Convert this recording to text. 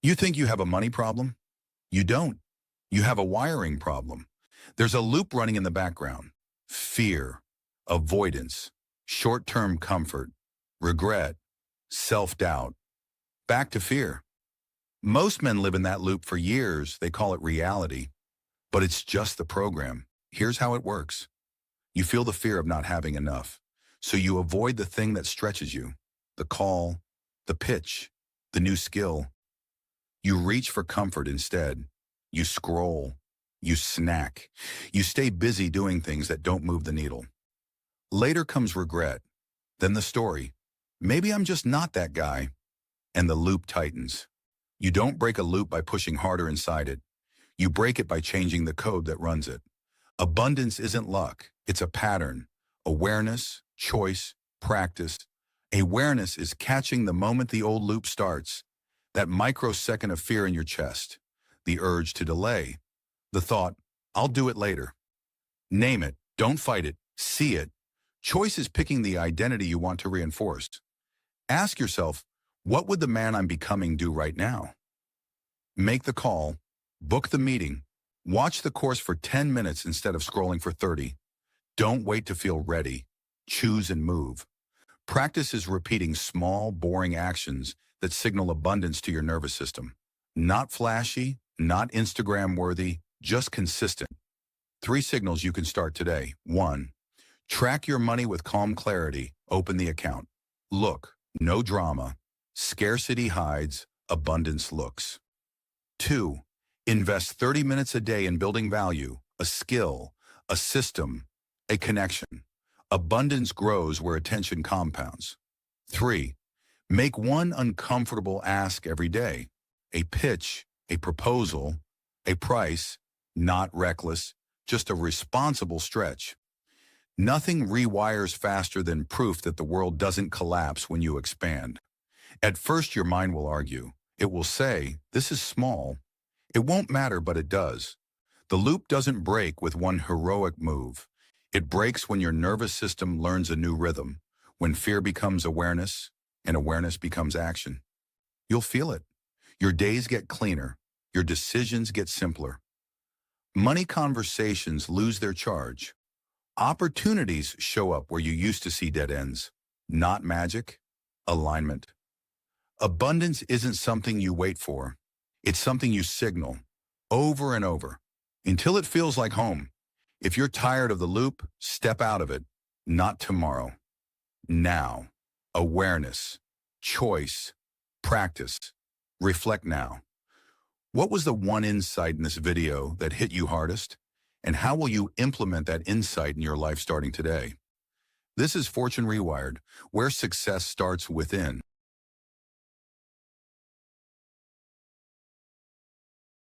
You think you have a money problem? You don't. You have a wiring problem. There's a loop running in the background. Fear, avoidance, short-term comfort, regret, self-doubt. Back to fear. Most men live in that loop for years. They call it reality. But it's just the program. Here's how it works. You feel the fear of not having enough. So you avoid the thing that stretches you. The call, the pitch, the new skill. You reach for comfort instead. You scroll. You snack. You stay busy doing things that don't move the needle. Later comes regret. Then the story. Maybe I'm just not that guy. And the loop tightens. You don't break a loop by pushing harder inside it. You break it by changing the code that runs it. Abundance isn't luck. It's a pattern. Awareness, choice, practice. Awareness is catching the moment the old loop starts. That microsecond of fear in your chest. The urge to delay. The thought, I'll do it later. Name it. Don't fight it. See it. Choice is picking the identity you want to reinforce. Ask yourself, what would the man I'm becoming do right now? Make the call. Book the meeting. Watch the course for 10 minutes instead of scrolling for 30. Don't wait to feel ready. Choose and move. Practice is repeating small, boring actions that signal abundance to your nervous system. Not flashy, not Instagram-worthy, just consistent. 3 signals you can start today. 1. Track your money with calm clarity. Open the account. Look, no drama. Scarcity hides, abundance looks. 2. Invest 30 minutes a day in building value, a skill, a system, a connection. Abundance grows where attention compounds. 3. Make one uncomfortable ask every day. A pitch, a proposal, a price, not reckless, just a responsible stretch. Nothing rewires faster than proof that the world doesn't collapse when you expand. At first, your mind will argue. It will say, this is small. It won't matter, but it does. The loop doesn't break with one heroic move. It breaks when your nervous system learns a new rhythm, when fear becomes awareness and awareness becomes action. You'll feel it. Your days get cleaner. Your decisions get simpler. Money conversations lose their charge. Opportunities show up where you used to see dead ends. Not magic, alignment. Abundance isn't something you wait for. It's something you signal over and over until it feels like home. If you're tired of the loop, step out of it. Not tomorrow. Now. Awareness. Choice. Practice. Reflect now. What was the one insight in this video that hit you hardest? And how will you implement that insight in your life starting today? This is Fortune Rewired, where success starts within.